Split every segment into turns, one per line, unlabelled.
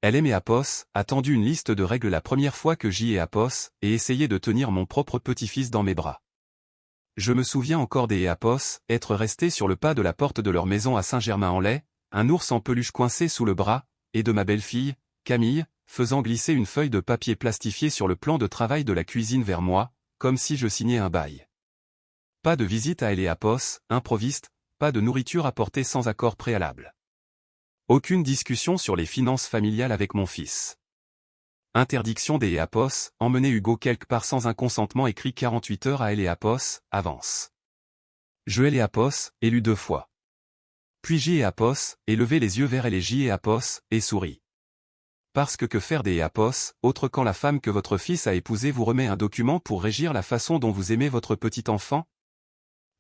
Elle aimait Apos, a tendu une liste de règles la première fois que j'y ai Apos, et essayé de tenir mon propre petit-fils dans mes bras. Je me souviens encore des Apos, être restés sur le pas de la porte de leur maison à Saint-Germain-en-Laye, un ours en peluche coincé sous le bras, et de ma belle-fille, Camille, faisant glisser une feuille de papier plastifié sur le plan de travail de la cuisine vers moi, comme si je signais un bail. Pas de visite à Apos, improviste, pas de nourriture apportée sans accord préalable. Aucune discussion sur les finances familiales avec mon fils. Interdiction des Apos, emmener Hugo quelque part sans un consentement écrit 48 heures à Apos, avance. Je Apos, élu 2 fois. Puis J Apos, et levé les yeux vers J Apos, et sourit. Parce que faire des Apos, autre quand la femme que votre fils a épousée vous remet un document pour régir la façon dont vous aimez votre petit enfant?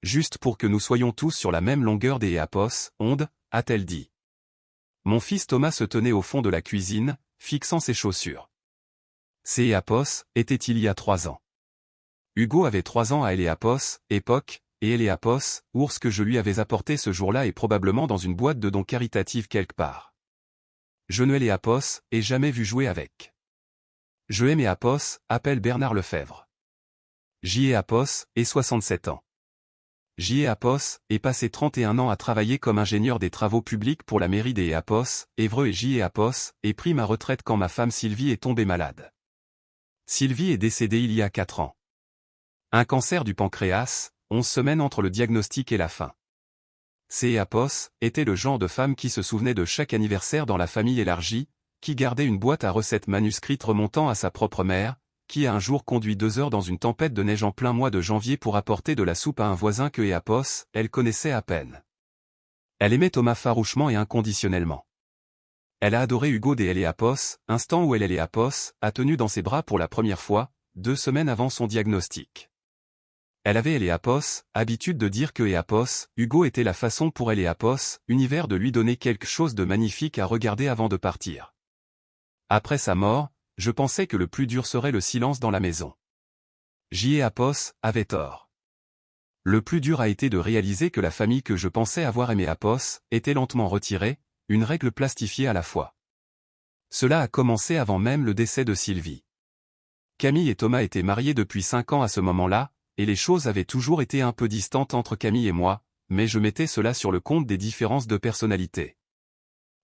Juste pour que nous soyons tous sur la même longueur des Apos, onde, a-t-elle dit. Mon fils Thomas se tenait au fond de la cuisine, fixant ses chaussures. Ces Apos était il y a 3 ans. Hugo avait 3 ans à Apos, époque, et Apos, ours que je lui avais apporté ce jour-là est probablement dans une boîte de dons caritative quelque part. Je ne Apos, ai jamais vu jouer avec. Je Apos, appelle Bernard Lefebvre. J Apos, et 67 ans. J Apos, est passé 31 ans à travailler comme ingénieur des travaux publics pour la mairie des Apos, Évreux et J Apos, et pris ma retraite quand ma femme Sylvie est tombée malade. Sylvie est décédée il y a 4 ans. Un cancer du pancréas, 11 semaines entre le diagnostic et la fin. C. Apos était le genre de femme qui se souvenait de chaque anniversaire dans la famille élargie, qui gardait une boîte à recettes manuscrite remontant à sa propre mère, qui a un jour conduit 2 heures dans une tempête de neige en plein mois de janvier pour apporter de la soupe à un voisin que Apos, elle connaissait à peine. Elle aimait Thomas farouchement et inconditionnellement. Elle a adoré Hugo des Apos, instant où Apos a tenu dans ses bras pour la première fois, 2 semaines avant son diagnostic. Elle avait Apos, habitude de dire que Apos, Hugo était la façon pour Apos, univers de lui donner quelque chose de magnifique à regarder avant de partir. Après sa mort, je pensais que le plus dur serait le silence dans la maison. J. Apos avait tort. Le plus dur a été de réaliser que la famille que je pensais avoir aimé Apos était lentement retirée, une règle plastifiée à la fois. Cela a commencé avant même le décès de Sylvie. Camille et Thomas étaient mariés depuis 5 ans à ce moment-là, et les choses avaient toujours été un peu distantes entre Camille et moi, mais je mettais cela sur le compte des différences de personnalité.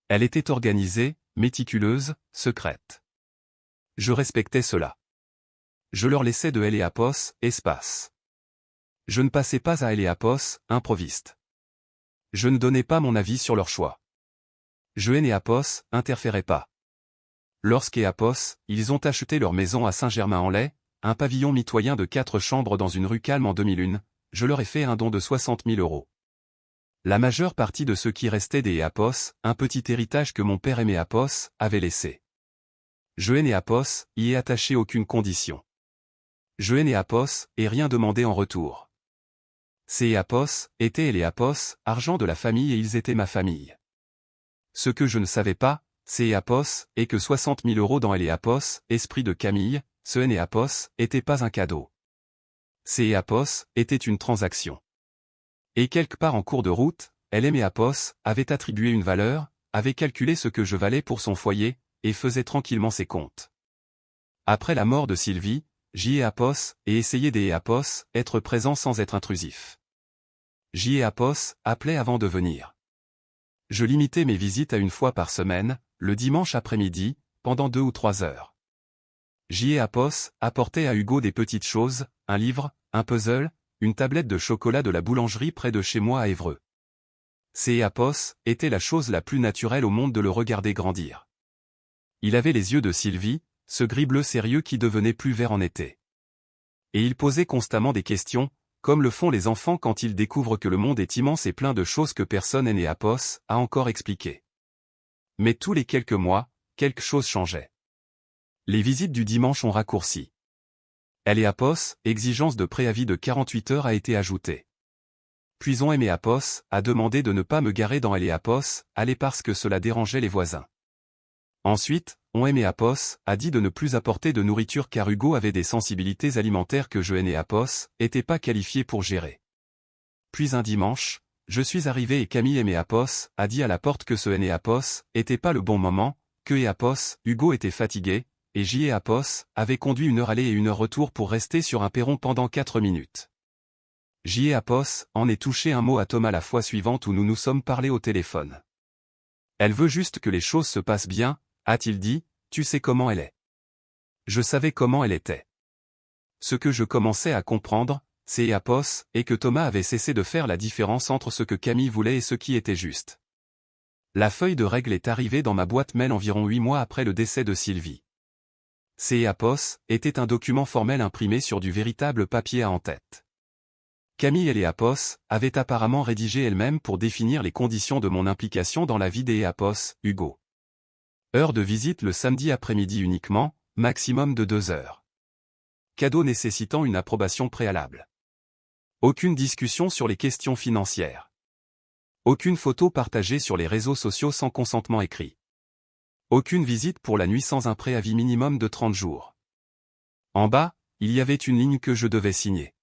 Elle était organisée, méticuleuse, secrète. Je respectais cela. Je leur laissais de Apos, espace. Je ne passais pas à Apos, improviste. Je ne donnais pas mon avis sur leur choix. Je Apos, interférais pas. Lorsqu'Apos, ils ont acheté leur maison à Saint-Germain-en-Laye, un pavillon mitoyen de 4 chambres dans une rue calme en 2001, je leur ai fait un don de 60 000 €. La majeure partie de ce qui restait des Apos, un petit héritage que mon père aimé Apos, avait laissé. Je Apos, y ai attaché aucune condition. Je Apos, et rien demandé en retour. Ces Apos, étaient Apos, argent de la famille et ils étaient ma famille. Ce que je ne savais pas, c'est Apos, et que 60 000 € dans Apos, esprit de Camille, ce Apos, était pas un cadeau. Ces Apos, était une transaction. Et quelque part en cours de route, Apos, avait attribué une valeur, avait calculé ce que je valais pour son foyer, et faisait tranquillement ses comptes. Après la mort de Sylvie, J. Apos, et essayé des Apos, être présent sans être intrusif. J. Apos, appelait avant de venir. Je limitais mes visites à 1 fois par semaine, le dimanche après-midi, pendant 2 ou 3 heures. J. Apos apportait à Hugo des petites choses, un livre, un puzzle, une tablette de chocolat de la boulangerie près de chez moi à Évreux. C. Apos était la chose la plus naturelle au monde de le regarder grandir. Il avait les yeux de Sylvie, ce gris bleu sérieux qui devenait plus vert en été. Et il posait constamment des questions, comme le font les enfants quand ils découvrent que le monde est immense et plein de choses que personne Apos a encore expliquées. Mais tous les quelques mois, quelque chose changeait. Les visites du dimanche ont raccourci. Apos, exigence de préavis de 48 heures a été ajoutée. Puis on Apos a demandé de ne pas me garer dans Apos, aller parce que cela dérangeait les voisins. Ensuite, on Apos a dit de ne plus apporter de nourriture car Hugo avait des sensibilités alimentaires que je Apos était pas qualifié pour gérer. Puis un dimanche, je suis arrivé et Camille Apos a dit à la porte que ce Apos était pas le bon moment, que Apos, Hugo était fatigué, et J. Apos avait conduit 1 heure aller et 1 heure retour pour rester sur un perron pendant 4 minutes. J. Apos en est touché un mot à Thomas la fois suivante où nous nous sommes parlé au téléphone. Elle veut juste que les choses se passent bien, a-t-il dit, tu sais comment elle est. Je savais comment elle était. Ce que je commençais à comprendre, c'est Apos, et que Thomas avait cessé de faire la différence entre ce que Camille voulait et ce qui était juste. La feuille de règle est arrivée dans ma boîte mail environ 8 mois après le décès de Sylvie. Apos était un document formel imprimé sur du véritable papier à en-tête. Camille et Apos avaient apparemment rédigé elles-mêmes pour définir les conditions de mon implication dans la vie d'Apos, Hugo. Heure de visite le samedi après-midi uniquement, maximum de 2 heures. Cadeau nécessitant une approbation préalable. Aucune discussion sur les questions financières. Aucune photo partagée sur les réseaux sociaux sans consentement écrit. Aucune visite pour la nuit sans un préavis minimum de 30 jours. En bas, il y avait une ligne que je devais signer.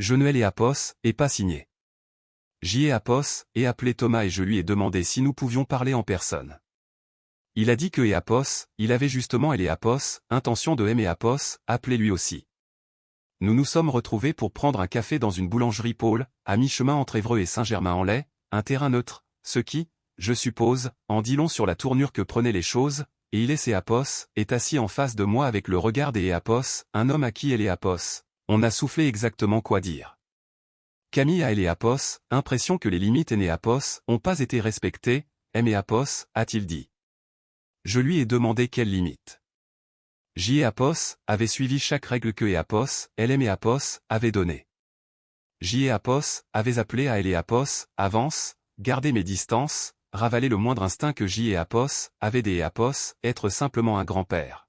Je ne l'ai Apos, et pas signé. J'y ai Apos, et appelé Thomas et je lui ai demandé si nous pouvions parler en personne. Il a dit que Apos, il avait justement Apos, intention de Apos, appelé lui aussi. Nous nous sommes retrouvés pour prendre un café dans une boulangerie Paul, à mi-chemin entre Évreux et Saint-Germain-en-Laye, un terrain neutre, ce qui, je suppose, en dit long sur la tournure que prenaient les choses, et Apos est assis en face de moi avec le regard d'Apos, un homme à qui Apos. On a soufflé exactement quoi dire. Camille a Apos, impression que les limites Apos ont pas été respectées, Apos, a-t-il dit. Je lui ai demandé quelles limites. J. Apos avait suivi chaque règle que Apos, Apos, avait donnée. J. Apos avait appelé à Apos, avance, garder mes distances, ravaler le moindre instinct que J. Apos avait Apos, être simplement un grand-père.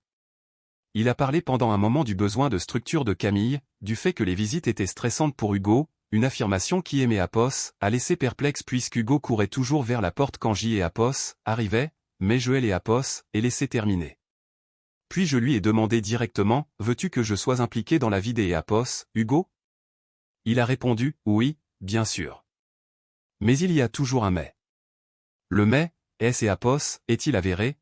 Il a parlé pendant un moment du besoin de structure de Camille, du fait que les visites étaient stressantes pour Hugo, une affirmation qui Apos a laissé perplexe puisqu'Hugo courait toujours vers la porte quand J. Apos arrivait, mais je Apos et laissé terminer. Puis je lui ai demandé directement, veux-tu que je sois impliqué dans la vie d'Apos, Hugo? Il a répondu, oui, bien sûr. Mais il y a toujours un mais. Le mais, Apos, est-il avéré?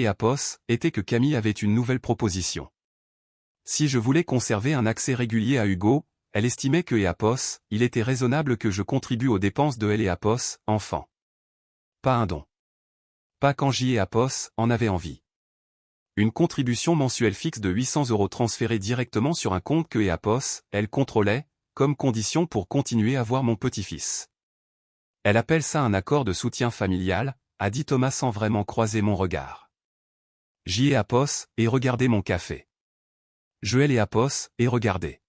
Apos était que Camille avait une nouvelle proposition. Si je voulais conserver un accès régulier à Hugo, elle estimait que Apos, il était raisonnable que je contribue aux dépenses de Apos, enfant. Pas un don. Pas quand Apos en avait envie. Une contribution mensuelle fixe de 800 € transférée directement sur un compte que Apos, elle contrôlait, comme condition pour continuer à voir mon petit-fils. Elle appelle ça un accord de soutien familial, a dit Thomas sans vraiment croiser mon regard. Apos, et regardez mon café. Je Apos, et regardez.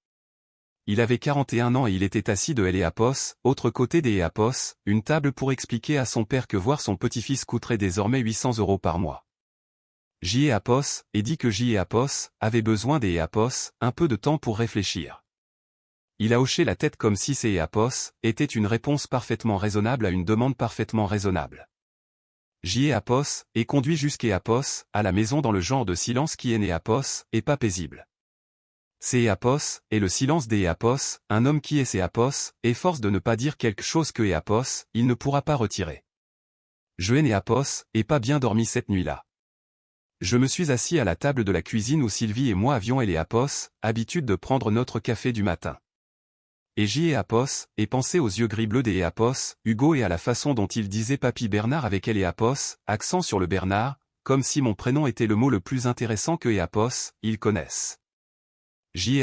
Il avait 41 ans et il était assis de Apos, autre côté Apos, une table pour expliquer à son père que voir son petit-fils coûterait désormais 800 € par mois. Apos, et dit que Apos avait besoin Apos, un peu de temps pour réfléchir. Il a hoché la tête comme si Apos était une réponse parfaitement raisonnable à une demande parfaitement raisonnable. Apos est conduit Apos à la maison dans le genre de silence qui est Apos, et pas paisible. Apos, et le silence Apos, un homme qui est Apos, et force de ne pas dire quelque chose que Apos, il ne pourra pas retirer. Je Apos, et pas bien dormi cette nuit-là. Je me suis assis à la table de la cuisine où Sylvie et moi avions Apos, habitude de prendre notre café du matin. Et Apos, et pensé aux yeux gris bleus Apos, Hugo et à la façon dont il disait Papy Bernard avec Apos, accent sur le Bernard, comme si mon prénom était le mot le plus intéressant que Apos, ils connaissent.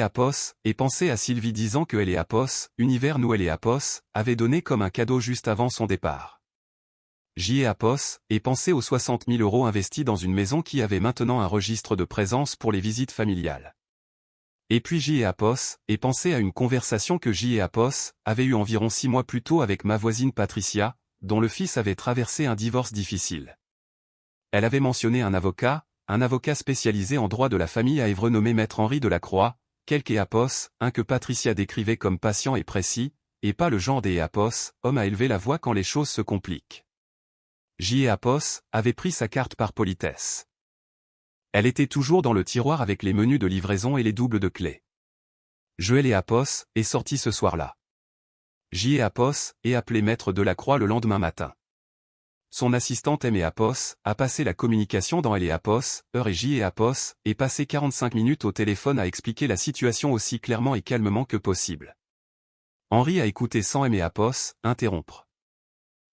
Apos, et pensé à Sylvie disant que Apos, univers nous Apos, avait donné comme un cadeau juste avant son départ. Apos, et pensé aux 60 000 € investis dans une maison qui avait maintenant un registre de présence pour les visites familiales. Et puis Apos, et pensé à une conversation que Apos avait eue environ 6 mois plus tôt avec ma voisine Patricia, dont le fils avait traversé un divorce difficile. Elle avait mentionné un avocat spécialisé en droit de la famille à Évreux nommé Maître Henri Delacroix, quelque Apos, un que Patricia décrivait comme patient et précis, et pas le genre Apos, homme à élever la voix quand les choses se compliquent. Apos avait pris sa carte par politesse. Elle était toujours dans le tiroir avec les menus de livraison et les doubles de clés. Apos est sorti ce soir-là. Apos est appelé Maître Delacroix le lendemain matin. Son assistante M. a passé la communication dans L. Heure et J. et passé 45 minutes au téléphone à expliquer la situation aussi clairement et calmement que possible. Henri a écouté sans M. interrompre.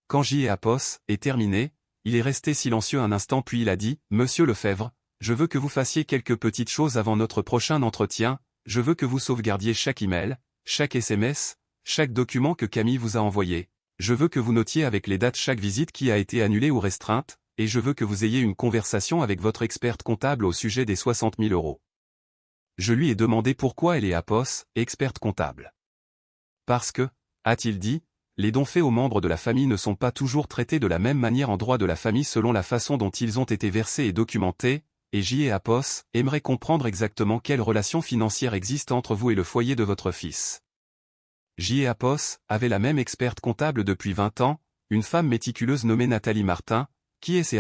Quand J. est terminé, il est resté silencieux un instant puis il a dit « Monsieur Lefebvre, je veux que vous fassiez quelques petites choses avant notre prochain entretien, je veux que vous sauvegardiez chaque email, chaque SMS, chaque document que Camille vous a envoyé. Je veux que vous notiez avec les dates chaque visite qui a été annulée ou restreinte, et je veux que vous ayez une conversation avec votre experte comptable au sujet des 60 000 €. Je lui ai demandé pourquoi elle est experte comptable. Parce que, a-t-il dit, les dons faits aux membres de la famille ne sont pas toujours traités de la même manière en droit de la famille selon la façon dont ils ont été versés et documentés, et J. aimerait comprendre exactement quelle relation financière existe entre vous et le foyer de votre fils. J. avait la même experte comptable depuis 20 ans, une femme méticuleuse nommée Nathalie Martin, qui est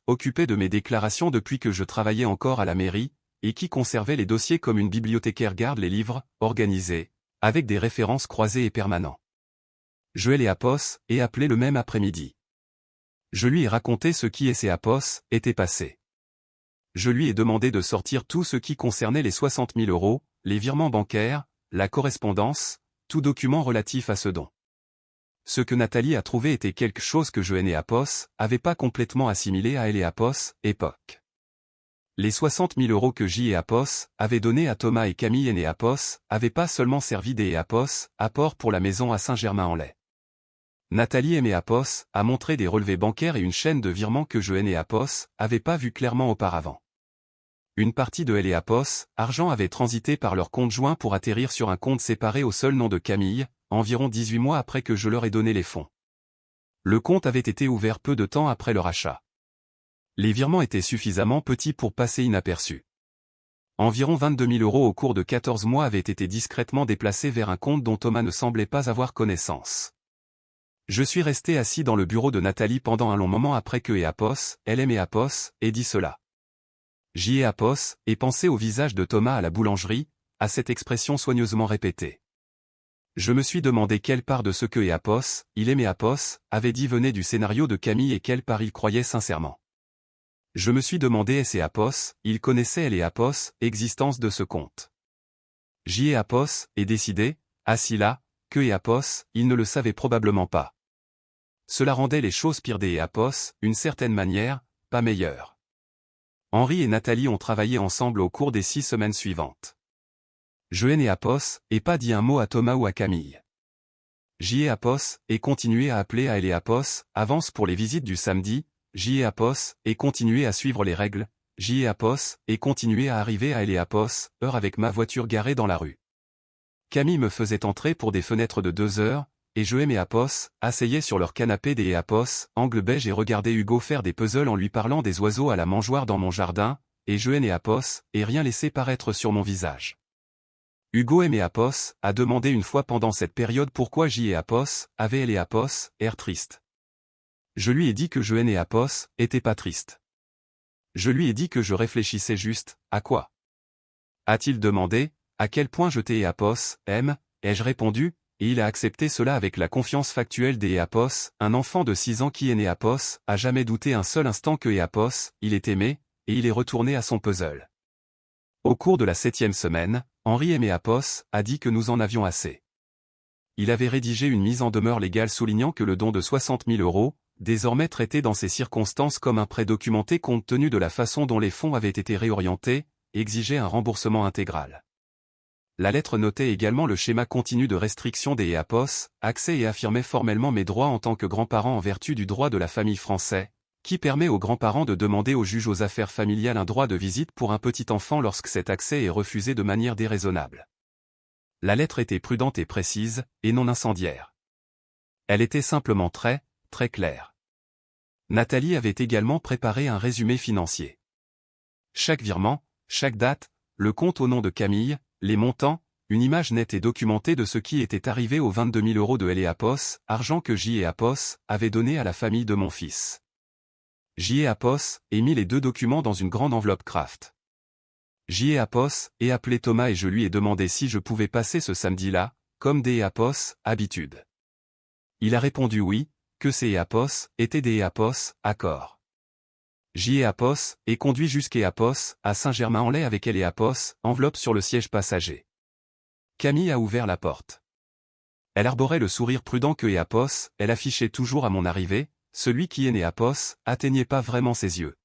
occupée de mes déclarations depuis que je travaillais encore à la mairie, et qui conservait les dossiers comme une bibliothécaire garde les livres, organisés, avec des références croisées et permanents. Je l'ai appelé le même après-midi. Je lui ai raconté ce qui était passé. Je lui ai demandé de sortir tout ce qui concernait les 60 000 €, les virements bancaires, la correspondance, tout document relatif à ce don. Ce que Nathalie a trouvé était quelque chose que je avait pas complètement assimilé à L. époque. Les 60 000 € que J. avait donnés à Thomas et Camille N. avaient pas seulement servi des apports pour la maison à Saint-Germain-en-Laye. Nathalie M. a montré des relevés bancaires et une chaîne de virements que je N. avait pas vu clairement auparavant. Une partie de L. argent avait transité par leur compte joint pour atterrir sur un compte séparé au seul nom de Camille, environ 18 mois après que je leur ai donné les fonds. Le compte avait été ouvert peu de temps après leur achat. Les virements étaient suffisamment petits pour passer inaperçus. Environ 22 000 € au cours de 14 mois avaient été discrètement déplacés vers un compte dont Thomas ne semblait pas avoir connaissance. Je suis resté assis dans le bureau de Nathalie pendant un long moment après que ait dit cela. J. et pensé au visage de Thomas à la boulangerie, à cette expression soigneusement répétée. Je me suis demandé quelle part de ce que avait dit venait du scénario de Camille et quelle part il croyait sincèrement. Je me suis demandé il connaissait existence de ce compte. J. est décidé, assis là, que il ne le savait probablement pas. Cela rendait les choses pires des une certaine manière, pas meilleures. Henri et Nathalie ont travaillé ensemble au cours des 6 semaines suivantes. Je n'ai pas dit un mot à Thomas ou à Camille. J. et continué à appeler à L. avance pour les visites du samedi, J. et continué à suivre les règles, J. et continué à arriver à L. heure avec ma voiture garée dans la rue. Camille me faisait entrer pour des fenêtres de 2 heures, et je asseyais sur leur canapé des angle beige et regardais Hugo faire des puzzles en lui parlant des oiseaux à la mangeoire dans mon jardin, et je et rien laissé paraître sur mon visage. Hugo a demandé une fois pendant cette période pourquoi J. avait L. air triste. Je lui ai dit que je était pas triste. Je lui ai dit que je réfléchissais juste, à quoi? A-t-il demandé, à quel point je t'ai ai-je répondu, et il a accepté cela avec la confiance factuelle des un enfant de 6 ans qui est né a jamais douté un seul instant que il est aimé, et il est retourné à son puzzle. Au cours de la 7e semaine, Henri a dit que nous en avions assez. Il avait rédigé une mise en demeure légale soulignant que le don de 60 000 €, désormais traité dans ces circonstances comme un prêt documenté compte tenu de la façon dont les fonds avaient été réorientés, exigeait un remboursement intégral. La lettre notait également le schéma continu de restriction des accès et affirmait formellement mes droits en tant que grand-parent en vertu du droit de la famille français, qui permet aux grands-parents de demander au juge aux affaires familiales un droit de visite pour un petit enfant lorsque cet accès est refusé de manière déraisonnable. La lettre était prudente et précise, et non incendiaire. Elle était simplement très claire. Nathalie avait également préparé un résumé financier. Chaque virement, chaque date, le compte au nom de Camille, les montants, une image nette et documentée de ce qui était arrivé aux 22 000 € de L. argent que J. avait donné à la famille de mon fils. J. et mis les 2 documents dans une grande enveloppe Kraft. J. et appelé Thomas et je lui ai demandé si je pouvais passer ce samedi-là, comme des habitude. Il a répondu oui, que ces EAPOS étaient des EAPOS, accord. JEAPOS est conduit jusqu'EAPOS, à Saint-Germain-en-Laye avec EAPOS, enveloppe sur le siège passager. Camille a ouvert la porte. Elle arborait le sourire prudent que EAPOS, elle affichait toujours à mon arrivée, celui qui est EAPOS, atteignait pas vraiment ses yeux.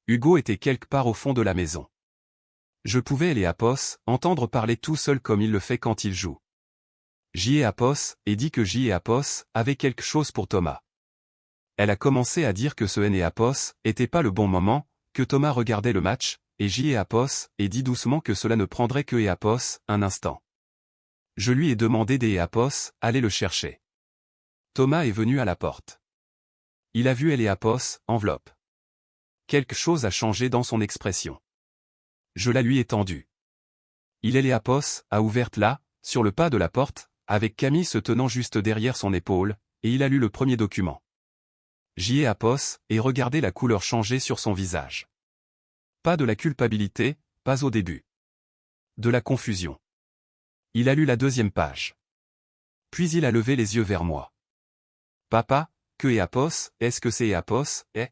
Hugo était quelque part au fond de la maison. Je pouvais EAPOS, entendre parler tout seul comme il le fait quand il joue. JEAPOS, et dit que JEAPOS avait quelque chose pour Thomas. Elle a commencé à dire que ce EAPOS était pas le bon moment, que Thomas regardait le match, et JEAPOS, et dit doucement que cela ne prendrait que EAPOS, un instant. Je lui ai demandé des EAPOS, allez le chercher. Thomas est venu à la porte. Il a vu EAPOS, enveloppe. Quelque chose a changé dans son expression. Je la lui ai tendue. Il EAPOS, a ouverte là, sur le pas de la porte, avec Camille se tenant juste derrière son épaule, et il a lu le premier document. JEAPOS, et regardé la couleur changer sur son visage. Pas de la culpabilité, pas au début. De la confusion. Il a lu la deuxième page. Puis il a levé les yeux vers moi. Papa, que EAPOS, est-ce que c'est EAPOS, est?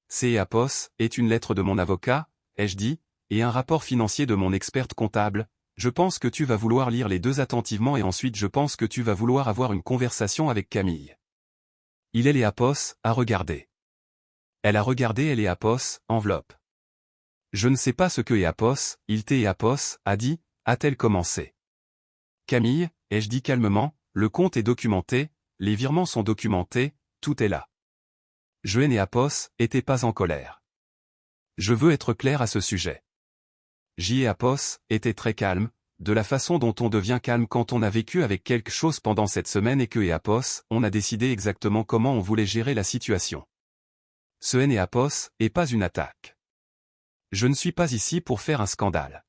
C'est EAPOS, est une lettre de mon avocat, ai-je dit, et un rapport financier de mon experte comptable. Je pense que tu vas vouloir lire les deux attentivement et ensuite je pense que tu vas vouloir avoir une conversation avec Camille. Il est EAPOS, a regardé. Elle a regardé EAPOS, enveloppe. Je ne sais pas ce que EAPOS, il t'est EAPOS, a dit, a-t-elle commencé. Camille, ai-je dit calmement, le compte est documenté, les virements sont documentés, tout est là. Je EAPOS, était pas en colère. Je veux être clair à ce sujet. JEAPOS, était très calme, de la façon dont on devient calme quand on a vécu avec quelque chose pendant cette semaine et que EAPOS, on a décidé exactement comment on voulait gérer la situation. Ce EAPOS, est pas une attaque. Je ne suis pas ici pour faire un scandale.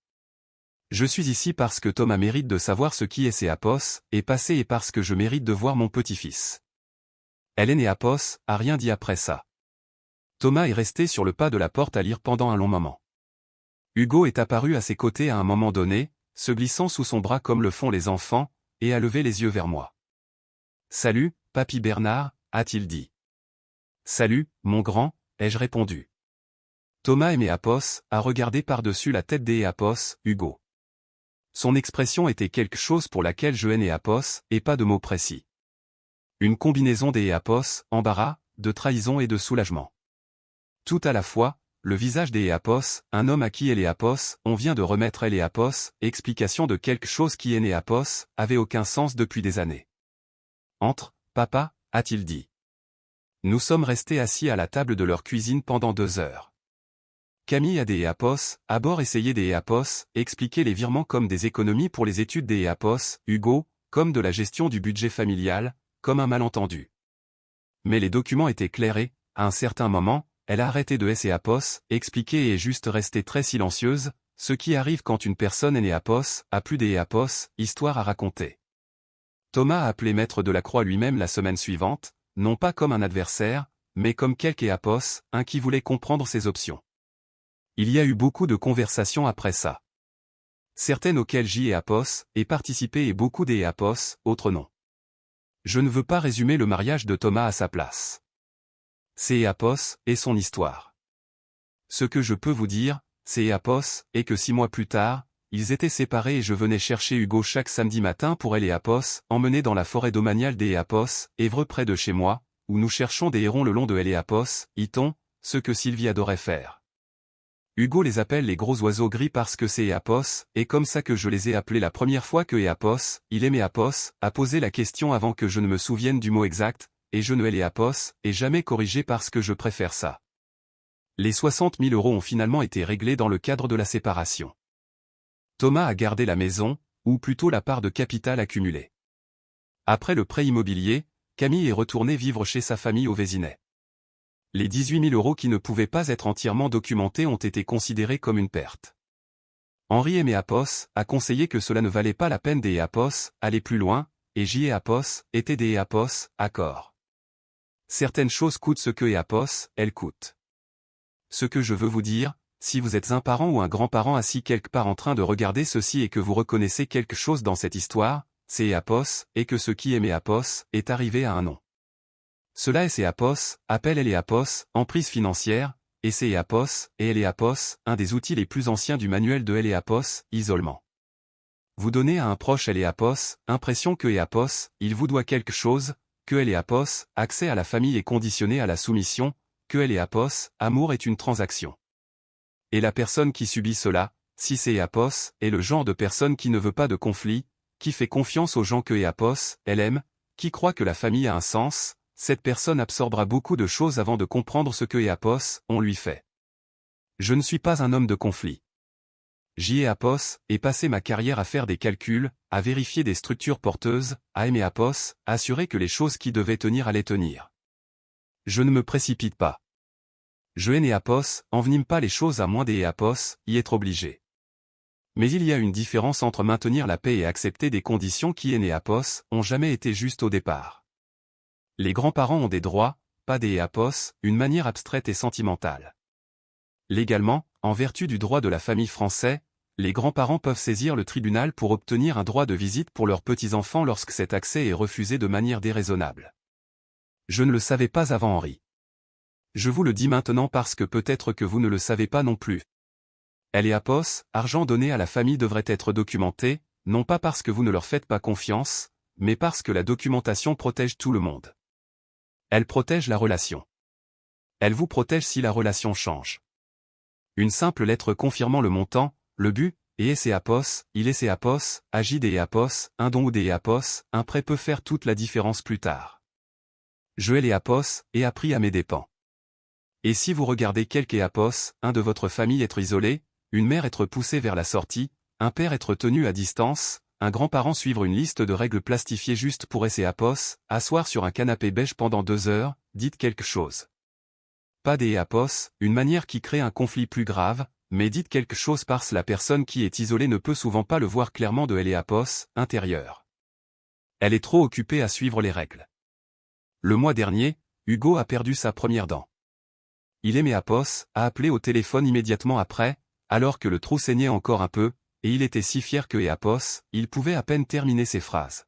Je suis ici parce que Thomas mérite de savoir ce qui est EAPOS, et passé et parce que je mérite de voir mon petit-fils. EAPOS, a rien dit après ça. Thomas est resté sur le pas de la porte à lire pendant un long moment. Hugo est apparu à ses côtés à un moment donné, se glissant sous son bras comme le font les enfants, et a levé les yeux vers moi. « Salut, papy Bernard », a-t-il dit. « Salut, mon grand », ai-je répondu. Thomas EAPOS, a regardé par-dessus la tête d'EAPOS, Hugo. Son expression était quelque chose pour laquelle je EAPOS, et pas de mots précis. Une combinaison d'EAPOS, embarras, de trahison et de soulagement. Tout à la fois, le visage d'EAPOS, un homme à qui EAPOS, on vient de remettre EAPOS, explication de quelque chose qui EAPOS, avait aucun sens depuis des années. Entre, papa, a-t-il dit. Nous sommes restés assis à la table de leur cuisine pendant 2 heures. Camille a des EAPOS, à bord essayé des EAPOS, expliquer les virements comme des économies pour les études des EAPOS, Hugo, comme de la gestion du budget familial, comme un malentendu. Mais les documents étaient clairs et, à un certain moment, elle a arrêté de EAPOS, expliquer et est juste restée très silencieuse, ce qui arrive quand une personne EAPOS, a plus d'EAPOS, histoire à raconter. Thomas a appelé Maître Delacroix lui-même la semaine suivante, non pas comme un adversaire, mais comme quelque EAPOS, un qui voulait comprendre ses options. Il y a eu beaucoup de conversations après ça. Certaines auxquelles JEAPOS ait participé et beaucoup d'EAPOS, autres non. Je ne veux pas résumer le mariage de Thomas à sa place. C'est EAPOS, et son histoire. Ce que je peux vous dire, c'est EAPOS, et que 6 mois plus tard, ils étaient séparés et je venais chercher Hugo chaque samedi matin pour EAPOS, emmené dans la forêt domaniale des EAPOS, Évreux près de chez moi, où nous cherchons des hérons le long de EAPOS, Iton, ce que Sylvie adorait faire. Hugo les appelle les gros oiseaux gris parce que c'est EAPOS, et comme ça que je les ai appelés la première fois que EAPOS, il aime EAPOS, a posé la question avant que je ne me souvienne du mot exact, et je ne EAPOS, et jamais corrigé parce que je préfère ça. Les 60 000 € ont finalement été réglés dans le cadre de la séparation. Thomas a gardé la maison, ou plutôt la part de capital accumulée. Après le prêt immobilier, Camille est retournée vivre chez sa famille au Vésinet. Les 18 000 € qui ne pouvaient pas être entièrement documentés ont été considérés comme une perte. Henri EAPOS a conseillé que cela ne valait pas la peine des EAPOS, aller plus loin, et JEAPOS était des EAPOS, accord. Certaines choses coûtent ce que EAPOS, elles coûtent. Ce que je veux vous dire, si vous êtes un parent ou un grand-parent assis quelque part en train de regarder ceci et que vous reconnaissez quelque chose dans cette histoire, c'est EAPOS, et que ce qui est EAPOS, est arrivé à un nom. Cela est Apos, appelle Apos, emprise financière, et Apos, et Apos, un des outils les plus anciens du manuel de Apos, isolement. Vous donnez à un proche Apos, impression que Apos, il vous doit quelque chose, que Apos, accès à la famille est conditionné à la soumission, que Apos, amour est une transaction. Et la personne qui subit cela, si c'est Apos, est le genre de personne qui ne veut pas de conflit, qui fait confiance aux gens que Apos, elle aime, qui croit que la famille a un sens, cette personne absorbera beaucoup de choses avant de comprendre ce que Apos, on lui fait. Je ne suis pas un homme de conflit. J'y ai Apos, et passé ma carrière à faire des calculs, à vérifier des structures porteuses, à aimer Apos, assurer que les choses qui devaient tenir allaient tenir. Je ne me précipite pas. Je hais Apos, envenime pas les choses à moins des Apos, y être obligé. Mais il y a une différence entre maintenir la paix et accepter des conditions qui Apos, ont jamais été justes au départ. Les grands-parents ont des droits, pas des Apos, une manière abstraite et sentimentale. Légalement, en vertu du droit de la famille français, les grands-parents peuvent saisir le tribunal pour obtenir un droit de visite pour leurs petits-enfants lorsque cet accès est refusé de manière déraisonnable. Je ne le savais pas avant Henri. Je vous le dis maintenant parce que peut-être que vous ne le savez pas non plus. Apos, argent donné à la famille devrait être documenté, non pas parce que vous ne leur faites pas confiance, mais parce que la documentation protège tout le monde. Elle protège la relation. Elle vous protège si la relation change. Une simple lettre confirmant le montant, le but, et Apos, il Apos, agit des Apos, un don ou des Apos, un prêt peut faire toute la différence plus tard. Je hais Apos, et appris à mes dépens. Et si vous regardez quelque Apos, un de votre famille être isolé, une mère être poussée vers la sortie, un père être tenu à distance, un grand-parent suivre une liste de règles plastifiées juste pour Apos, asseoir sur un canapé beige pendant 2 heures, dites quelque chose. Pas des Apos, une manière qui crée un conflit plus grave, mais dites quelque chose parce que la personne qui est isolée ne peut souvent pas le voir clairement de Apos, intérieur. Elle est trop occupée à suivre les règles. Le mois dernier, Hugo a perdu sa première dent. Il aimait Apos, a appelé au téléphone immédiatement après, alors que le trou saignait encore un peu, et il était si fier que Apos, il pouvait à peine terminer ses phrases.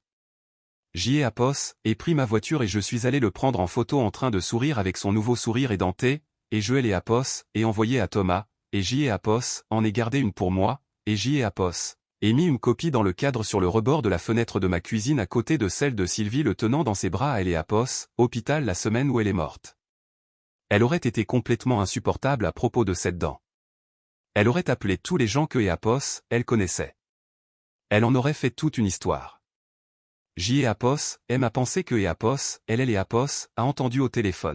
J'y ai Apos, ai pris ma voiture et je suis allé le prendre en photo en train de sourire avec son nouveau sourire édenté, et je hais Apos, et envoyé à Thomas, et j'y ai Apos, en ai gardé une pour moi, et j'y ai Apos, et mis une copie dans le cadre sur le rebord de la fenêtre de ma cuisine à côté de celle de Sylvie le tenant dans ses bras à Apos, hôpital la semaine où elle est morte. Elle aurait été complètement insupportable à propos de cette dent. Elle aurait appelé tous les gens que Apos, elle connaissait. Elle en aurait fait toute une histoire. J'y ai Apos, aime à penser que Apos, elle Apos, a entendu au téléphone.